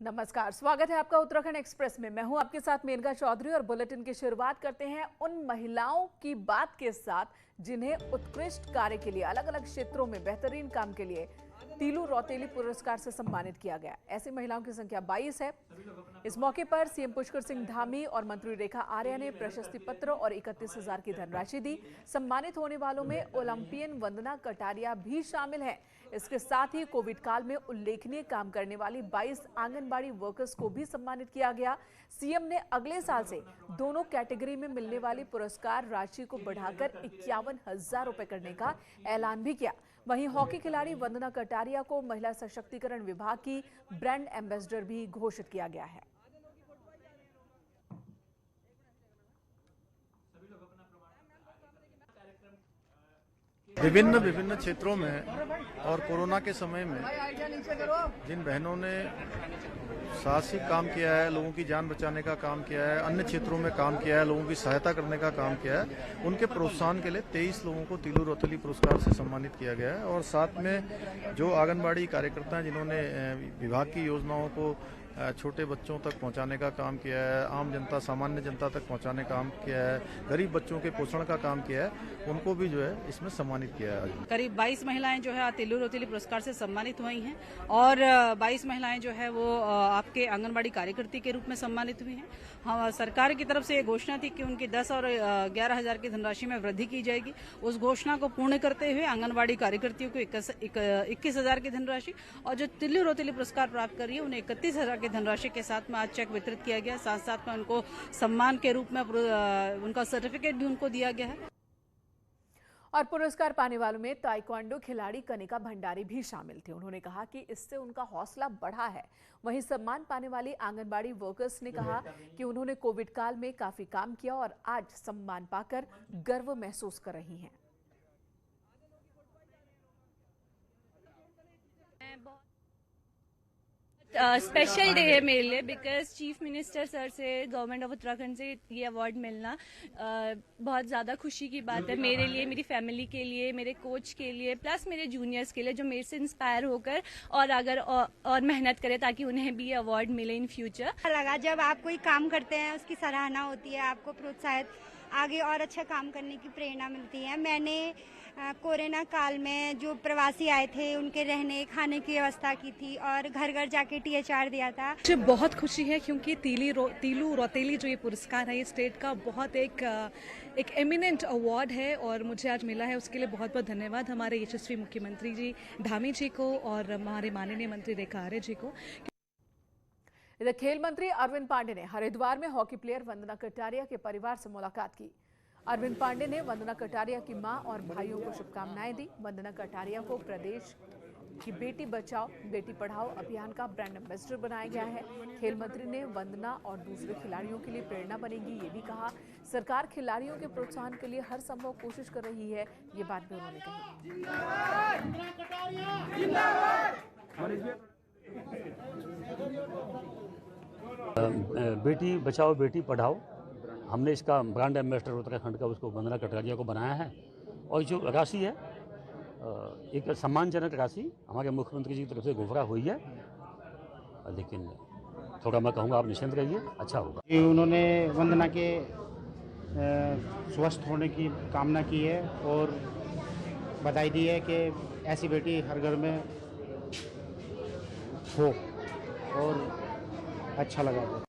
नमस्कार, स्वागत है आपका उत्तराखंड एक्सप्रेस में। मैं हूं आपके साथ मेनका चौधरी और बुलेटिन की शुरुआत करते हैं उन महिलाओं की बात के साथ जिन्हें उत्कृष्ट कार्य के लिए अलग अलग क्षेत्रों में बेहतरीन काम के लिए तीलू रौतेली पुरस्कार से सम्मानित किया गया। ऐसी महिलाओं की संख्या 22 है। इस मौके पर सीएम पुष्कर सिंह धामी और मंत्री रेखा आर्या ने प्रशस्ति पत्र और 31,000 की धनराशि दी। सम्मानित होने वालों में ओलंपियन वंदना कटारिया भी शामिल है। इसके साथ ही कोविड काल में उल्लेखनीय काम करने वाली 22 आंगनबाड़ी वर्कर्स को भी सम्मानित किया गया। सीएम ने अगले साल से दोनों कैटेगरी में मिलने वाली पुरस्कार राशि को बढ़ाकर 51,000 रुपए करने का ऐलान भी किया। वहीं हॉकी खिलाड़ी वंदना कटारिया को महिला सशक्तिकरण विभाग की ब्रांड एम्बेसडर भी घोषित किया गया है। विभिन्न क्षेत्रों में और कोरोना के समय में जिन बहनों ने साहसिक काम किया है, लोगों की जान बचाने का काम किया है, अन्य क्षेत्रों में काम किया है, लोगों की सहायता करने का काम किया है, उनके प्रोत्साहन के लिए 23 लोगों को तीलू रौतेली पुरस्कार से सम्मानित किया गया है। और साथ में जो आंगनबाड़ी कार्यकर्ता हैं जिन्होंने विभाग की योजनाओं को छोटे बच्चों तक पहुंचाने का काम किया है, आम जनता सामान्य जनता तक पहुंचाने का काम किया है, गरीब बच्चों के पोषण का काम किया है, उनको भी जो है इसमें सम्मानित किया है। करीब 22 महिलाएं जो है तीलू रौतेली पुरस्कार से सम्मानित हुई हैं और 22 महिलाएं जो है वो आपके आंगनबाड़ी कार्यकर्ती के रूप में सम्मानित हुई हैं। हाँ, सरकार की तरफ से ये घोषणा थी कि उनकी 10 और 11,000 की धनराशि में वृद्धि की जाएगी। उस घोषणा को पूर्ण करते हुए आंगनबाड़ी कार्यकर्तियों को 21,000 की धनराशि और जो तीलू रौतेली पुरस्कार प्राप्त कर रही है उन्हें 31,000 की धनराशि के साथ में आज चेक वितरित किया गया। साथ साथ में उनको सम्मान के रूप में उनका सर्टिफिकेट भी उनको दिया गया है। और पुरस्कार पाने वालों में ताइक्वांडो खिलाड़ी कनिका भंडारी भी शामिल थे। उन्होंने कहा कि इससे उनका हौसला बढ़ा है। वहीं सम्मान पाने वाली आंगनबाड़ी वर्कर्स ने कहा कि उन्होंने कोविड काल में काफी काम किया और आज सम्मान पाकर गर्व महसूस कर रही हैं। स्पेशल डे है मेरे लिए बिकॉज चीफ मिनिस्टर सर से गवर्नमेंट ऑफ उत्तराखंड से ये अवार्ड मिलना बहुत ज़्यादा खुशी की बात है मेरे लिए, मेरी फैमिली के लिए, मेरे कोच के लिए, प्लस मेरे जूनियर्स के लिए जो मेरे से इंस्पायर होकर और अगर और मेहनत करें ताकि उन्हें भी अवार्ड मिले इन फ्यूचर। लगा जब आप कोई काम करते हैं उसकी सराहना होती है, आपको प्रोत्साहित आगे और अच्छा काम करने की प्रेरणा मिलती है। मैंने कोरोना काल में जो प्रवासी आए थे उनके रहने खाने की व्यवस्था की थी और घर घर जाके THR दिया था। मुझे बहुत खुशी है क्योंकि तीलू रौतेली जो ये पुरस्कार है ये स्टेट का बहुत एक एमिनेंट अवार्ड है और मुझे आज मिला है, उसके लिए बहुत बहुत धन्यवाद हमारे यशस्वी मुख्यमंत्री जी धामी जी को और हमारे माननीय मंत्री रेखा आर्या जी को। इधर खेल मंत्री अरविंद पांडे ने हरिद्वार में हॉकी प्लेयर वंदना कटारिया के परिवार से मुलाकात की। अरविंद पांडे ने वंदना कटारिया की मां और भाइयों को शुभकामनाएं दी। वंदना कटारिया को प्रदेश की बेटी बचाओ बेटी पढ़ाओ अभियान का ब्रांड एम्बेसडर बनाया गया है। खेल मंत्री ने वंदना और दूसरे खिलाड़ियों के लिए प्रेरणा बनेगी ये भी कहा। सरकार खिलाड़ियों के प्रोत्साहन के लिए हर संभव कोशिश कर रही है, ये बात भी उन्होंने कही। बेटी बचाओ बेटी पढ़ाओ, हमने इसका ब्रांड एम्बेसडर उत्तराखंड का उसको वंदना कटारिया को बनाया है। और जो राशि है एक सम्मानजनक राशि हमारे मुख्यमंत्री जी की तरफ से घोषणा हुई है, लेकिन थोड़ा मैं कहूँगा आप निश्चिंत रहिए, अच्छा होगा। उन्होंने वंदना के स्वस्थ होने की कामना की है और बधाई दी है कि ऐसी बेटी हर घर में हो और अच्छा लगा।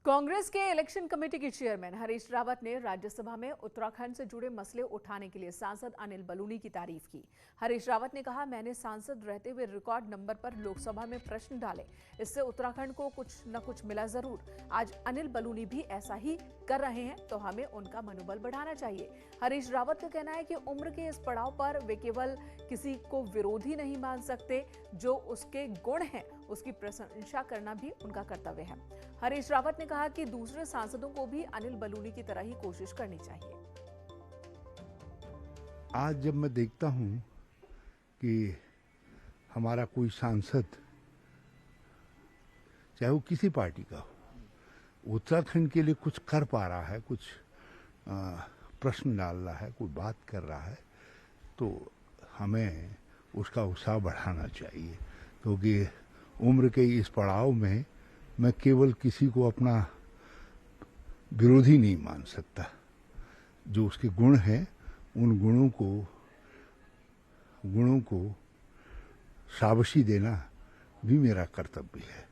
कांग्रेस के इलेक्शन कमेटी के चेयरमैन हरीश रावत ने राज्यसभा में उत्तराखंड से जुड़े मसले उठाने के लिए सांसद अनिल बलूनी की तारीफ की। हरीश रावत ने कहा, मैंने सांसद रहते हुए रिकॉर्ड नंबर पर लोकसभा में प्रश्न डाले, इससे उत्तराखंड को कुछ न कुछ मिला जरूर। आज अनिल बलूनी भी ऐसा ही कर रहे हैं तो हमें उनका मनोबल बढ़ाना चाहिए। हरीश रावत का कहना है कि उम्र के इस पड़ाव पर वे केवल किसी को विरोधी नहीं मान सकते, जो उसके गुण हैं उसकी प्रशंसा करना भी उनका कर्तव्य है। हरीश रावत ने कहा कि दूसरे सांसदों को भी अनिल बलूनी की तरह ही कोशिश करनी चाहिए। आज जब मैं देखता हूं कि हमारा कोई सांसद, चाहे वो किसी पार्टी का हो, उत्तराखंड के लिए कुछ कर पा रहा है, कुछ प्रश्न डाल रहा है, कोई बात कर रहा है, तो हमें उसका उत्साह बढ़ाना चाहिए, क्योंकि उम्र के इस पड़ाव में मैं केवल किसी को अपना विरोधी नहीं मान सकता। जो उसके गुण हैं, उन गुणों को शाबाशी देना भी मेरा कर्तव्य है।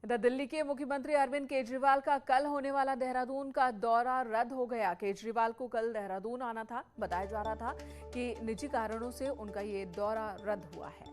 इधर दिल्ली के मुख्यमंत्री अरविंद केजरीवाल का कल होने वाला देहरादून का दौरा रद्द हो गया। केजरीवाल को कल देहरादून आना था। बताया जा रहा था कि निजी कारणों से उनका ये दौरा रद्द हुआ है।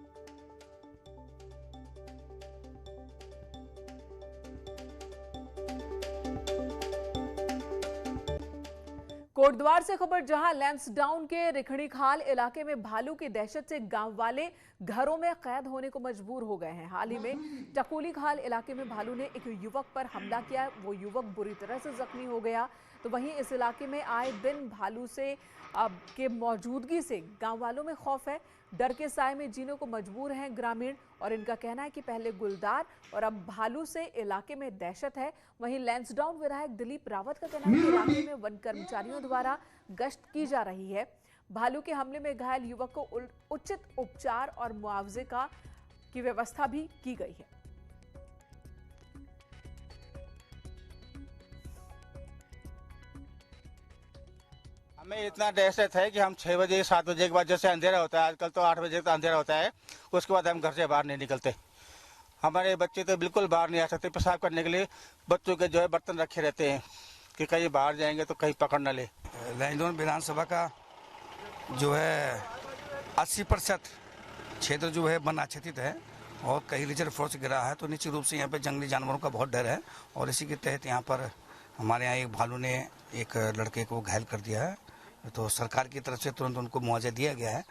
कोटद्वार से खबर, जहां लैंसडाउन के रिखणीखाल इलाके में भालू की दहशत से गांव वाले घरों में कैद होने को मजबूर हो गए हैं। हाल ही में टकोली खाल इलाके में भालू ने एक युवक पर हमला किया। वो युवक बुरी तरह से जख्मी हो गया। तो वहीं इस इलाके में आए दिन भालू से के मौजूदगी से गांव वालों में खौफ है। डर के साए में जीने को मजबूर हैं ग्रामीण, और इनका कहना है कि पहले गुलदार और अब भालू से इलाके में दहशत है। वहीं लैंसडाउन विधायक दिलीप रावत का कहना है कि इलाके में वन कर्मचारियों द्वारा गश्त की जा रही है। भालू के हमले में घायल युवक को उचित उपचार और मुआवजे की व्यवस्था भी की गई है। हमें इतना दहशत है कि हम 6 बजे 7 बजे के बाद जैसे अंधेरा होता है, आजकल तो 8 बजे तक अंधेरा होता है, उसके बाद हम घर से बाहर नहीं निकलते। हमारे बच्चे तो बिल्कुल बाहर नहीं आ सकते। पेशाब करने के लिए बच्चों के जो है बर्तन रखे रहते हैं कि कहीं बाहर जाएंगे तो कहीं पकड़ न ले। लैंसडाउन विधानसभा का जो है 80% क्षेत्र जो है वन आच्छादित है और कहीं रिजर्व फोर्स गिरा है, तो निश्चित रूप से यहाँ पे जंगली जानवरों का बहुत डर है। और इसी के तहत यहाँ पर हमारे यहाँ एक भालू ने एक लड़के को घायल कर दिया है, तो सरकार की तरफ से तुरंत उनको मुआवजा दिया गया है।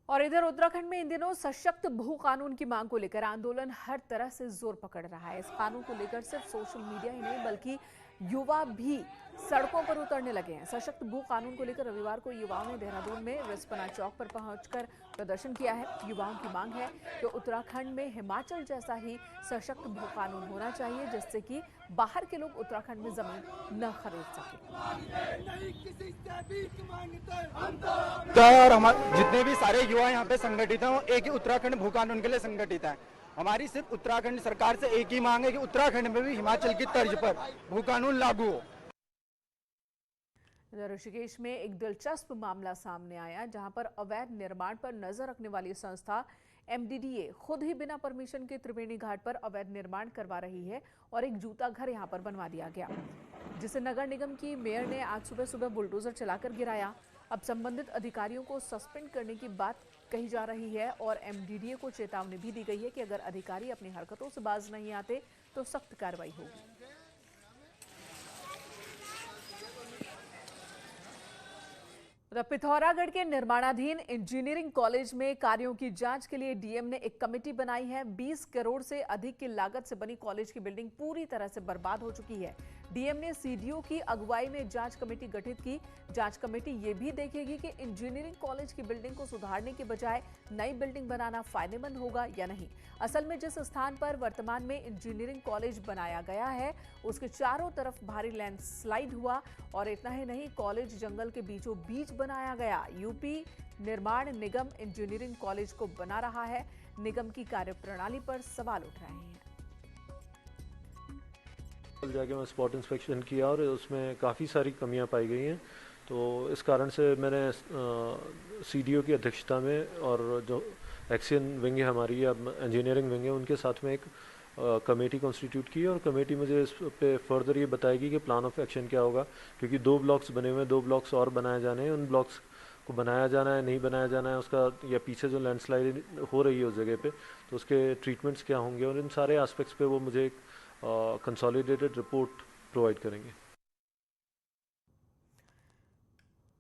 और इधर उत्तराखंड में इन दिनों सशक्त भू कानून की मांग को लेकर आंदोलन हर तरह से जोर पकड़ रहा है। इस कानून को लेकर सिर्फ सोशल मीडिया ही नहीं बल्कि युवा भी सड़कों पर उतरने लगे हैं। सशक्त भू कानून को लेकर रविवार को युवाओं ने देहरादून में रिस्पना चौक पर पहुंचकर प्रदर्शन किया है। युवाओं की मांग है कि उत्तराखंड में हिमाचल जैसा ही सशक्त भू कानून होना चाहिए, जिससे कि बाहर के लोग उत्तराखंड में जमीन न खरीद सकें। और हमारे जितने भी सारे युवा यहाँ पे संगठित हैं, वो एक ही उत्तराखंड भू कानून के लिए संगठित हैं। हमारी सिर्फ उत्तराखंड सरकार से एक ही मांग है कि उत्तराखंड में भी हिमाचल की तर्ज पर भू कानून लागू हो। ऋषिकेश में एक दिलचस्प मामला सामने आया, जहां पर अवैध निर्माण पर नजर रखने वाली संस्था MDDA खुद ही बिना परमिशन के त्रिवेणी घाट पर अवैध निर्माण करवा रही है और एक जूता घर यहां पर बनवा दिया गया, जिसे नगर निगम की मेयर ने आज सुबह सुबह बुलडोजर चलाकर गिराया। अब संबंधित अधिकारियों को सस्पेंड करने की बात कही जा रही है और MDDA को चेतावनी भी दी गई है कि अगर अधिकारी अपनी हरकतों से बाज नहीं आते तो सख्त कार्रवाई होगी। पिथौरागढ़ के निर्माणाधीन इंजीनियरिंग कॉलेज में कार्यों की जांच के लिए डीएम ने एक कमेटी बनाई है। 20 करोड़ से अधिक की लागत से बनी कॉलेज की बिल्डिंग पूरी तरह से बर्बाद हो चुकी है। डीएम ने सीडीओ की अगुवाई में जांच कमेटी गठित की। जांच कमेटी ये भी देखेगी कि इंजीनियरिंग कॉलेज की बिल्डिंग को सुधारने के बजाय नई बिल्डिंग बनाना फायदेमंद होगा या नहीं। असल में जिस स्थान पर वर्तमान में इंजीनियरिंग कॉलेज बनाया गया है, उसके चारों तरफ भारी लैंडस्लाइड हुआ और इतना ही नहीं, कॉलेज जंगल के बीचों बीच बनाया गया। यूपी निर्माण निगम इंजीनियरिंग कॉलेज को बना रहा है। निगम की कार्यप्रणाली पर सवाल उठ रहे हैं। जाके मैं स्पॉट इंस्पेक्शन किया और उसमें काफ़ी सारी कमियां पाई गई हैं, तो इस कारण से मैंने सीडीओ की अध्यक्षता में और जो एक्सियन विंग है हमारी या इंजीनियरिंग विंग है, उनके साथ में एक कमेटी कॉन्स्टिट्यूट की और कमेटी मुझे इस पे फर्दर ये बताएगी कि प्लान ऑफ एक्शन क्या होगा, क्योंकि 2 ब्लॉक्स बने हुए हैं, 2 ब्लॉक्स और बनाए जाने हैं। उन ब्लॉक्स को बनाया जाना है, नहीं बनाया जाना है, उसका या पीछे जो लैंडस्लाइड हो रही है उस जगह पे, तो उसके ट्रीटमेंट्स क्या होंगे, और इन सारे एस्पेक्ट्स पे वो मुझे एक कंसोलिडेटेड रिपोर्ट प्रोवाइड करेंगे।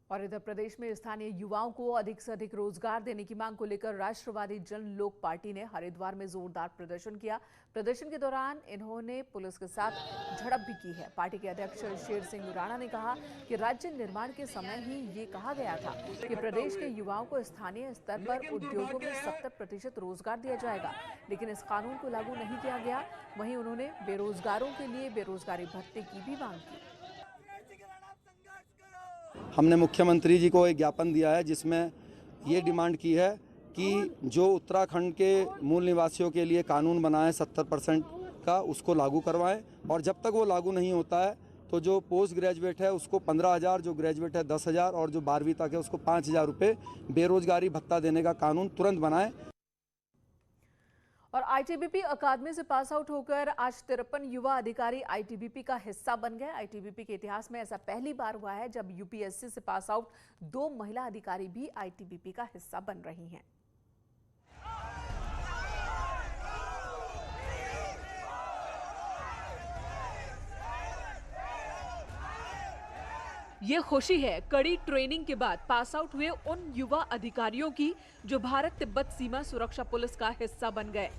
और इधर प्रदेश में स्थानीय युवाओं को अधिक से अधिक रोजगार देने की मांग को लेकर राष्ट्रवादी जन लोक पार्टी ने हरिद्वार में जोरदार प्रदर्शन किया। प्रदर्शन के दौरान इन्होंने पुलिस के साथ झड़प भी की है। पार्टी के अध्यक्ष शेर सिंह राणा ने कहा कि राज्य निर्माण के समय ही ये कहा गया था कि प्रदेश के युवाओं को स्थानीय स्तर पर उद्योगों में 70% रोजगार दिया जाएगा, लेकिन इस कानून को लागू नहीं किया गया। वहीं उन्होंने बेरोजगारों के लिए बेरोजगारी भत्ते की भी मांग की। हमने मुख्यमंत्री जी को एक ज्ञापन दिया है जिसमें ये डिमांड की है कि जो उत्तराखंड के मूल निवासियों के लिए कानून बना है 70% का, उसको लागू करवाएं। और जब तक वो लागू नहीं होता है तो जो पोस्ट ग्रेजुएट है उसको 15,000, जो ग्रेजुएट है 10,000 और जो 12वीं तक है उसको 5,000 रुपये बेरोजगारी भत्ता देने का कानून तुरंत बनाएं। और आईटीबीपी अकादमी से पास आउट होकर आज 53 युवा अधिकारी आईटीबीपी का हिस्सा बन गए। आईटीबीपी के इतिहास में ऐसा पहली बार हुआ है जब यूपीएससी से पास आउट 2 महिला अधिकारी भी आईटीबीपी का हिस्सा बन रही हैं। ये खुशी है कड़ी ट्रेनिंग के बाद पास आउट हुए उन युवा अधिकारियों की जो भारत तिब्बत सीमा सुरक्षा पुलिस का हिस्सा बन गए।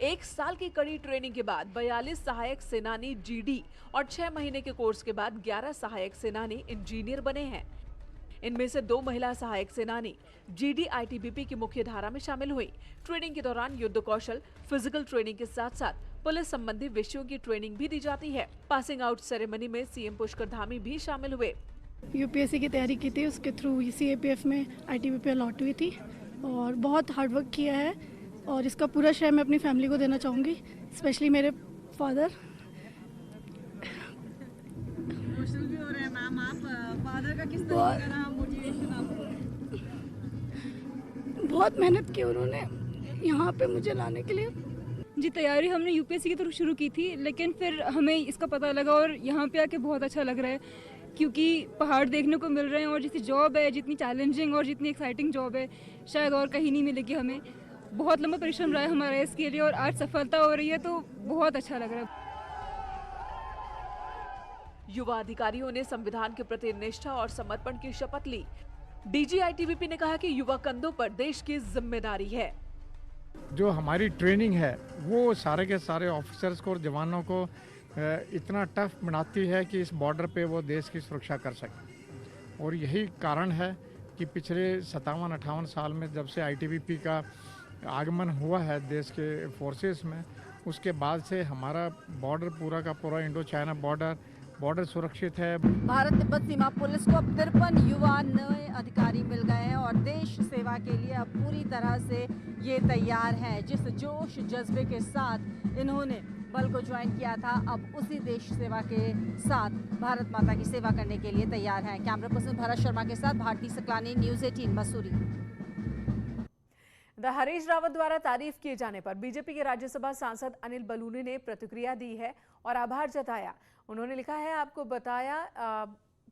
एक साल की कड़ी ट्रेनिंग के बाद 42 सहायक सेनानी जीडी और 6 महीने के कोर्स के बाद 11 सहायक सेनानी इंजीनियर बने हैं। इनमें से 2 महिला सहायक सेनानी जीडी आईटीबीपी की मुख्य धारा में शामिल हुई। ट्रेनिंग के दौरान युद्ध कौशल, फिजिकल ट्रेनिंग के साथ साथ पुलिस संबंधी विषयों की ट्रेनिंग भी दी जाती है। पासिंग आउट सेरेमनी में सीएम पुष्कर धामी भी शामिल हुए। यूपीएससी की तैयारी की थी, उसके थ्रू सीएपीएफ में आईटीबीपी अलॉट हुई थी और बहुत हार्डवर्क किया है और इसका पूरा श्रेय मैं अपनी फैमिली को देना चाहूँगी, स्पेशली मेरे फादर। इमोशनल भी हो रहे हैं मैम आप, फादर का किस तरह का मोटिवेशन आपको? बहुत मेहनत की उन्होंने यहाँ पे मुझे लाने के लिए। जी, तैयारी हमने यूपीएससी की तरफ शुरू की थी, लेकिन फिर हमें इसका पता लगा और यहाँ पे आके बहुत अच्छा लग रहा है क्योंकि पहाड़ देखने को मिल रहे हैं और जितनी जॉब है, जितनी चैलेंजिंग और जितनी एक्साइटिंग जॉब है, शायद और कहीं नहीं मिलेगी हमें। बहुत लंबा परिश्रम रहा है हमारा इसके लिए और आज सफलता हो रही है तो बहुत अच्छा लग रहा है। युवा अधिकारियों ने संविधान के प्रति निष्ठा और समर्पण की शपथ ली। डीजी आईटीबीपी ने कहा कि युवा कंधों पर देश की जिम्मेदारी है। जो हमारी ट्रेनिंग है वो सारे के सारे ऑफिसर्स को और जवानों को इतना टफ बनाती है कि इस बॉर्डर पे वो देश की सुरक्षा कर सके। और यही कारण है कि पिछले 57-58 साल में जब से आईटीबीपी का आगमन हुआ है देश के फोर्सेस में, उसके बाद से हमारा बॉर्डर पूरा का पूरा इंडो चाइना बॉर्डर सुरक्षित है। भारत तिब्बत सीमा पुलिस को अब 53 युवा नए अधिकारी मिल गए हैं और देश सेवा के लिए अब पूरी तरह से ये तैयार हैं। जिस जोश जज्बे के साथ इन्होंने बल को ज्वाइन किया था, अब उसी देश सेवा के साथ भारत माता की सेवा करने के लिए तैयार हैं। कैमरा पर्सन भरत शर्मा के साथ भारती सकलानी, न्यूज़ 18 मसूरी। हरीश रावत द्वारा तारीफ किए जाने पर बीजेपी के राज्यसभा सांसद अनिल बलूनी ने प्रतिक्रिया दी है और आभार जताया। उन्होंने लिखा है, आपको बताया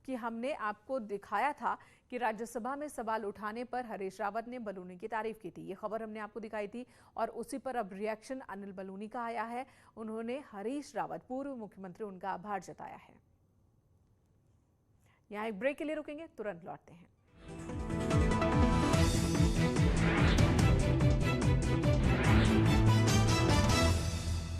कि हमने आपको दिखाया था कि राज्यसभा में सवाल उठाने पर हरीश रावत ने बलूनी की तारीफ की थी। ये खबर हमने आपको दिखाई थी और उसी पर अब रिएक्शन अनिल बलूनी का आया है। उन्होंने हरीश रावत, पूर्व मुख्यमंत्री, उनका आभार जताया है। यहाँ एक ब्रेक के लिए रुकेंगे, तुरंत लौटते हैं।